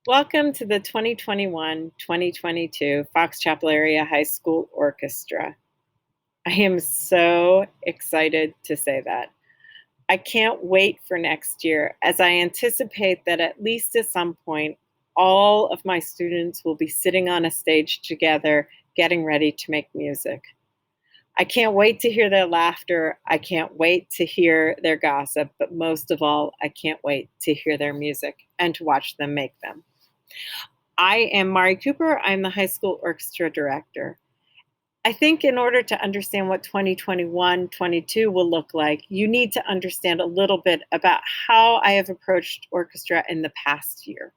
Welcome to the 2021-2022 Fox Chapel Area High School Orchestra. I am so excited to say that. I can't wait for next year as I anticipate that at least at some point, all of my students will be sitting on a stage together getting ready to make music. I can't wait to hear their laughter. I can't wait to hear their gossip, but most of all, I can't wait to hear their music and to watch them make them. I am Mari Cooper. I'm the high school orchestra director. I think in order to understand what 2021-22 will look like, you need to understand a little bit about how I have approached orchestra in the past year.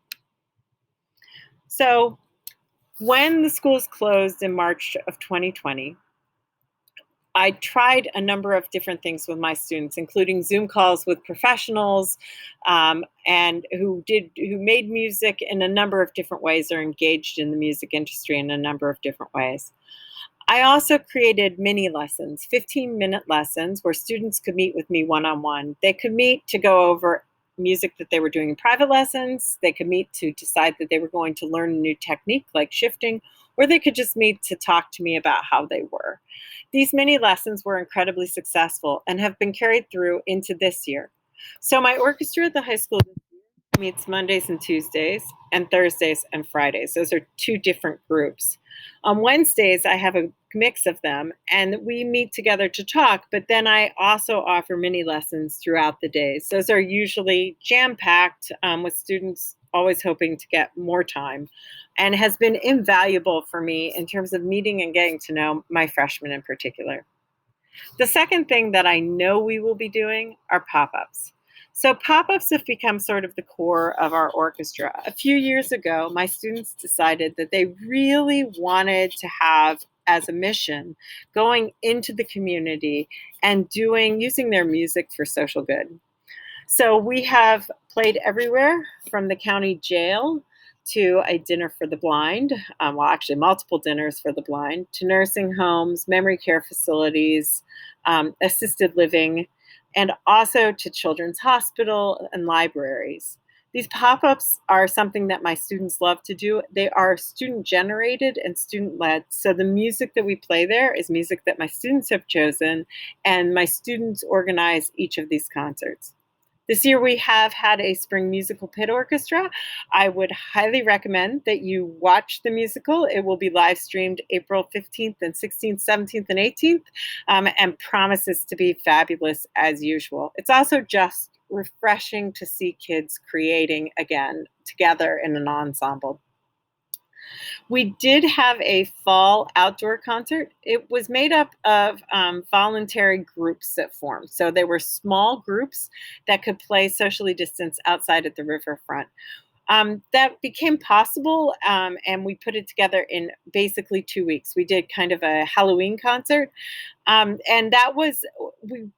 So, when the schools closed in March of 2020, I tried a number of different things with my students, including Zoom calls with professionals, and who made music in a number of different ways or engaged in the music industry in a number of different ways. I also created mini lessons, 15-minute lessons where students could meet with me one-on-one. They could meet to go over music that they were doing in private lessons. They could meet to decide that they were going to learn a new technique like shifting, or they could just meet to talk to me about how they were. These mini lessons were incredibly successful and have been carried through into this year. So my orchestra at the high school meets Mondays and Tuesdays and Thursdays and Fridays. Those are two different groups. On Wednesdays, I have a mix of them and we meet together to talk, but then I also offer mini lessons throughout the days. Those are usually jam-packed with students always hoping to get more time, and has been invaluable for me in terms of meeting and getting to know my freshmen in particular. The second thing that I know we will be doing are pop-ups. So pop-ups have become sort of the core of our orchestra. A few years ago, my students decided that they really wanted to have as a mission going into the community and using their music for social good. So we have played everywhere from the county jail to a dinner for the blind, well, actually multiple dinners for the blind, to nursing homes, memory care facilities, assisted living, and also to children's hospital and libraries. These pop-ups are something that my students love to do. They are student-generated and student-led. So the music that we play there is music that my students have chosen, and my students organize each of these concerts. This year we have had a spring musical pit orchestra. I would highly recommend that you watch the musical. It will be live streamed April 15th and 16th, 17th, and 18th, and promises to be fabulous as usual. It's also just refreshing to see kids creating again together in an ensemble. We did have a fall outdoor concert. It was made up of voluntary groups that formed. So they were small groups that could play socially distanced outside at the riverfront. That became possible, and we put it together in basically 2 weeks. We did kind of a Halloween concert, and we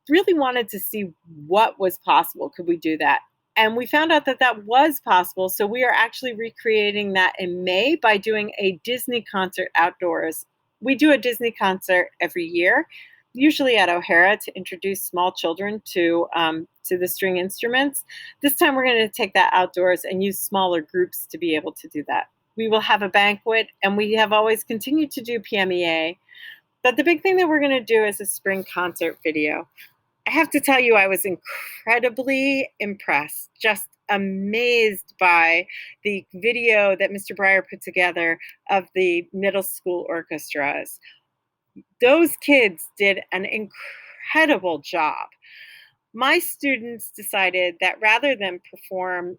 really wanted to see what was possible. Could we do that? And we found out that that was possible. So we are actually recreating that in May by doing a Disney concert outdoors. We do a Disney concert every year, usually at O'Hara, to introduce small children to the string instruments. This time we're going to take that outdoors and use smaller groups to be able to do that. We will have a banquet, and we have always continued to do PMEA. But the big thing that we're going to do is a spring concert video. I have to tell you, I was incredibly impressed, just amazed by the video that Mr. Breyer put together of the middle school orchestras. Those kids did an incredible job. My students decided that rather than perform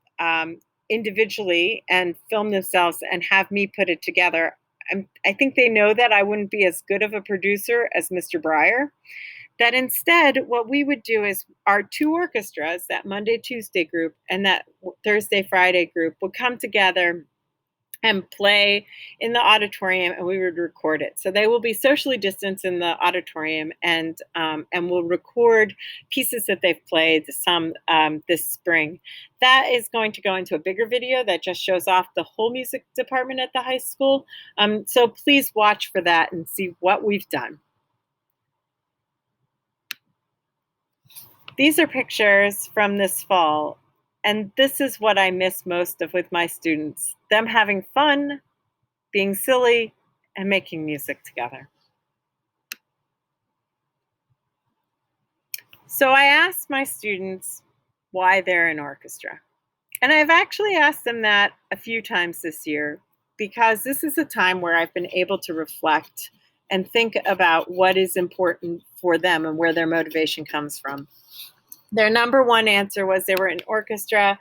individually and film themselves and have me put it together, I think they know that I wouldn't be as good of a producer as Mr. Breyer. That instead, what we would do is our two orchestras, that Monday, Tuesday group and that Thursday, Friday group, would come together and play in the auditorium, and we would record it. So they will be socially distanced in the auditorium, and we'll record pieces that they've played this spring. That is going to go into a bigger video that just shows off the whole music department at the high school. So please watch for that and see what we've done. These are pictures from this fall, and this is what I miss most of with my students. them having fun, being silly, and making music together. So I asked my students why they're in orchestra. And I've actually asked them that a few times this year because this is a time where I've been able to reflect and think about what is important for them and where their motivation comes from. Their number one answer was they were in orchestra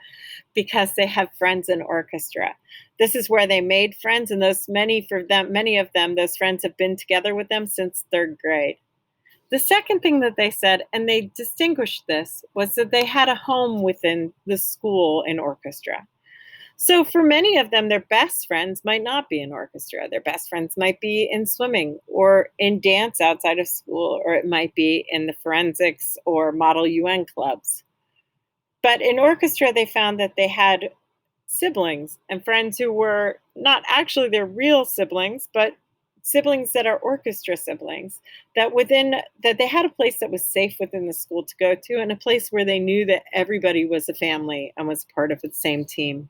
because they have friends in orchestra. This is where they made friends, and many of them, those friends have been together with them since third grade. The second thing that they said, and they distinguished this, was that they had a home within the school in orchestra. So for many of them, their best friends might not be in orchestra. Their best friends might be in swimming or in dance outside of school, or it might be in the forensics or Model UN clubs. But in orchestra, they found that they had siblings and friends who were not actually their real siblings, but siblings that are orchestra siblings, that they had a place that was safe within the school to go to, and a place where they knew that everybody was a family and was part of the same team.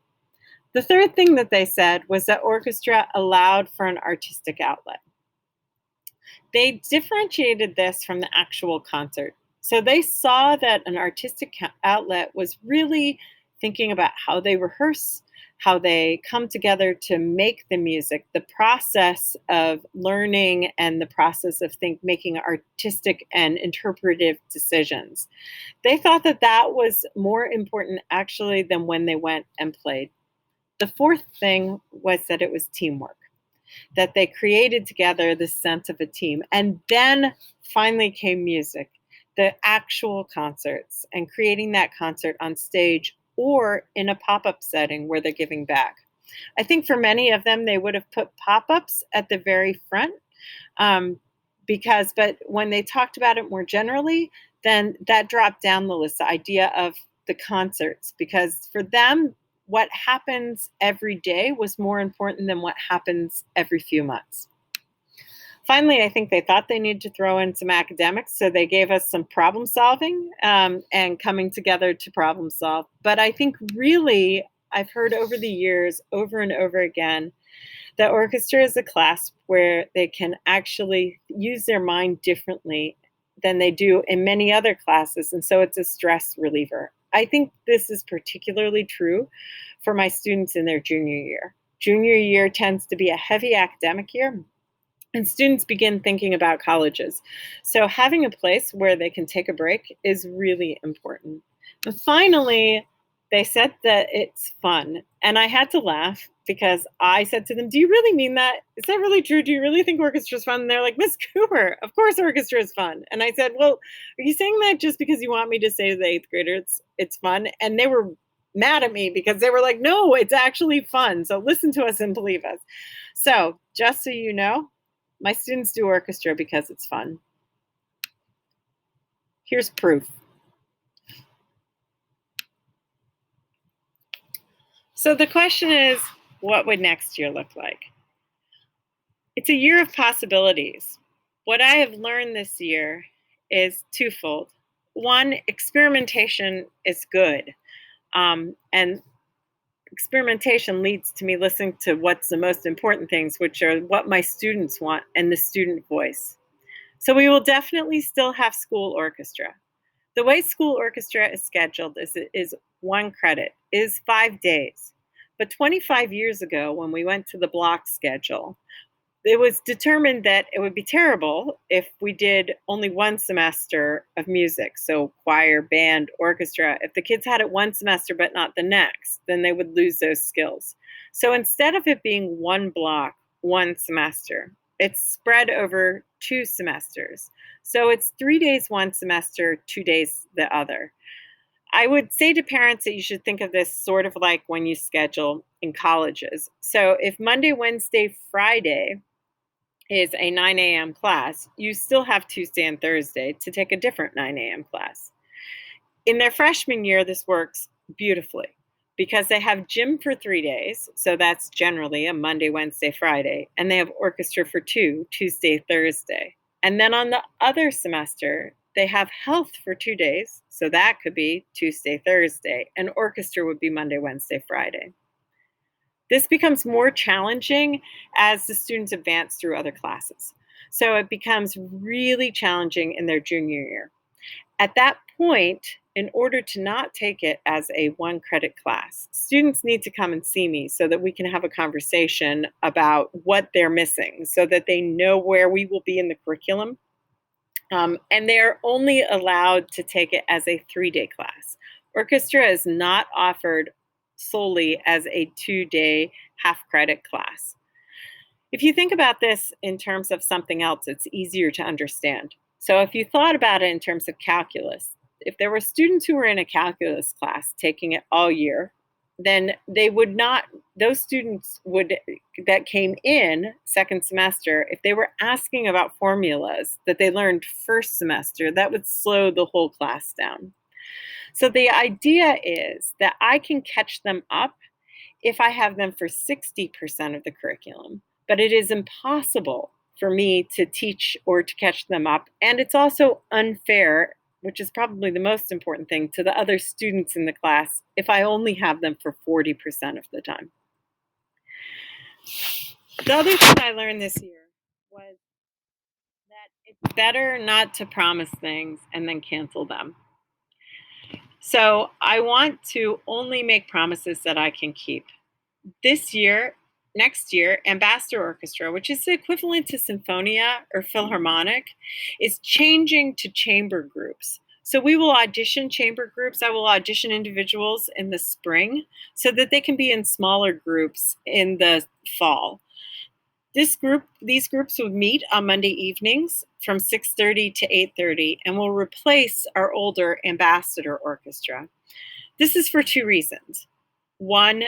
The third thing that they said was that orchestra allowed for an artistic outlet. They differentiated this from the actual concert. So they saw that an artistic outlet was really thinking about how they rehearse, how they come together to make the music, the process of learning and the process of making artistic and interpretive decisions. They thought that that was more important actually than when they went and played. The fourth thing was that it was teamwork, that they created together this sense of a team. And then finally came music, the actual concerts, and creating that concert on stage or in a pop-up setting where they're giving back. I think for many of them, they would have put pop-ups at the very front but when they talked about it more generally, then that dropped down the list, the idea of the concerts, because for them, what happens every day was more important than what happens every few months. Finally, I think they thought they needed to throw in some academics, so they gave us some problem solving and coming together to problem solve. But I think really, I've heard over the years, over and over again, that orchestra is a class where they can actually use their mind differently than they do in many other classes, and so it's a stress reliever. I think this is particularly true for my students in their junior year. Junior year tends to be a heavy academic year, and students begin thinking about colleges. So having a place where they can take a break is really important. And finally, they said that it's fun. And I had to laugh because I said to them, "Do you really mean that? Is that really true? Do you really think orchestra is fun?" And they're like, "Miss Cooper, of course orchestra is fun." And I said, "Well, are you saying that just because you want me to say to the eighth graders it's fun?" And they were mad at me because they were like, "No, it's actually fun. So listen to us and believe us." So just so you know, my students do orchestra because it's fun. Here's proof. So the question is, what would next year look like? It's a year of possibilities. What I have learned this year is twofold. One, experimentation is good. And experimentation leads to me listening to what's the most important things, which are what my students want and the student voice. So we will definitely still have school orchestra. The way school orchestra is scheduled is one credit, is 5 days. But 25 years ago, when we went to the block schedule, it was determined that it would be terrible if we did only one semester of music. So choir, band, orchestra. If the kids had it one semester but not the next, then they would lose those skills. So instead of it being one block, one semester, it's spread over 2 semesters. So it's 3 days one semester, 2 days the other. I would say to parents that you should think of this sort of like when you schedule in colleges. So if Monday, Wednesday, Friday is a 9 a.m. class, you still have Tuesday and Thursday to take a different 9 a.m. class. In their freshman year, this works beautifully because they have gym for 3 days. So that's generally a Monday, Wednesday, Friday. And they have orchestra for 2, Tuesday, Thursday. And then on the other semester, they have health for 2 days. So that could be Tuesday, Thursday. And orchestra would be Monday, Wednesday, Friday. This becomes more challenging as the students advance through other classes. So it becomes really challenging in their junior year. At that point, in order to not take it as a one credit class, students need to come and see me so that we can have a conversation about what they're missing so that they know where we will be in the curriculum. And they're only allowed to take it as a 3-day class. Orchestra is not offered solely as a 2-day half credit class. If you think about this in terms of something else, it's easier to understand. So if you thought about it in terms of calculus, if there were students who were in a calculus class taking it all year, then they would not, those students would, that came in second semester, if they were asking about formulas that they learned first semester, that would slow the whole class down. So the idea is that I can catch them up if I have them for 60% of the curriculum, but it is impossible for me to teach or to catch them up. And it's also unfair, which is probably the most important thing, to the other students in the class if I only have them for 40% of the time. The other thing I learned this year was that it's better not to promise things and then cancel them. So I want to only make promises that I can keep. Next year, Ambassador Orchestra, which is the equivalent to Sinfonia or Philharmonic, is changing to chamber groups. So we will audition chamber groups. I will audition individuals in the spring so that they can be in smaller groups in the fall. These groups would meet on Monday evenings from 6:30 to 8:30 and will replace our older Ambassador Orchestra. This is for 2 reasons. One,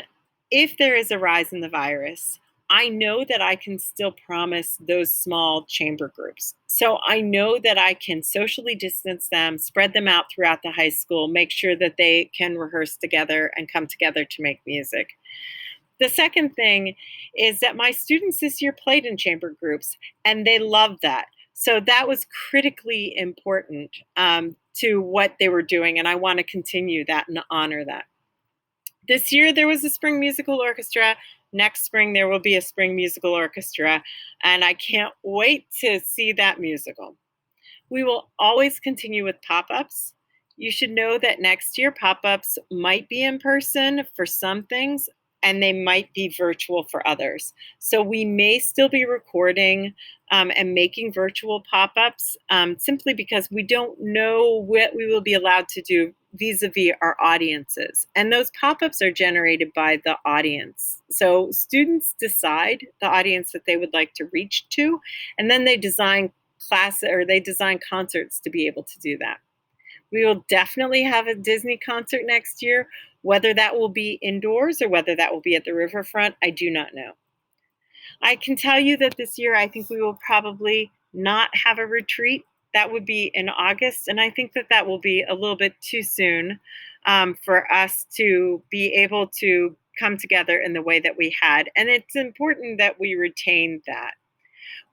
if there is a rise in the virus, I know that I can still promise those small chamber groups. So I know that I can socially distance them, spread them out throughout the high school, make sure that they can rehearse together and come together to make music. The second thing is that my students this year played in chamber groups and they loved that. So that was critically important to what they were doing, and I want to continue that and honor that. This year there was a spring musical orchestra. Next spring there will be a spring musical orchestra, and I can't wait to see that musical. We will always continue with pop-ups. You should know that next year pop-ups might be in person for some things, and they might be virtual for others. So we may still be recording and making virtual pop-ups simply because we don't know what we will be allowed to do vis-a-vis our audiences. And those pop-ups are generated by the audience. So students decide the audience that they would like to reach to, and then they design concerts to be able to do that. We will definitely have a Disney concert next year. Whether that will be indoors or whether that will be at the riverfront, I do not know. I can tell you that this year I think we will probably not have a retreat. That would be in August, and I think that that will be a little bit too soon for us to be able to come together in the way that we had. And it's important that we retain that.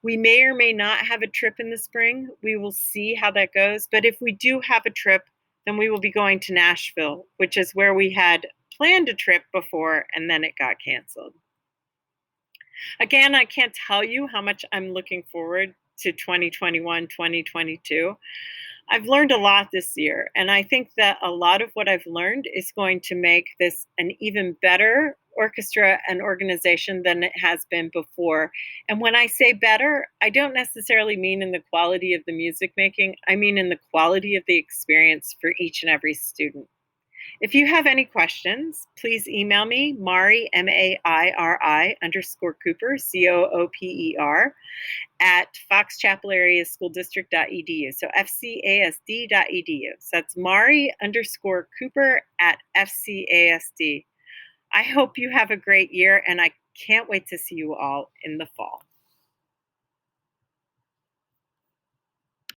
We may or may not have a trip in the spring. We will see how that goes. But if we do have a trip, then we will be going to Nashville, which is where we had planned a trip before and then it got canceled. Again, I can't tell you how much I'm looking forward to 2021, 2022. I've learned a lot this year, and I think that a lot of what I've learned is going to make this an even better orchestra and organization than it has been before. And when I say better, I don't necessarily mean in the quality of the music making, I mean in the quality of the experience for each and every student. If you have any questions, please email me, Mari, Mairi _Cooper, Cooper, at foxchapelareaschooldistrict.edu. So fcasd.edu. So that's Mari _Cooper at fcasd. I hope you have a great year, and I can't wait to see you all in the fall.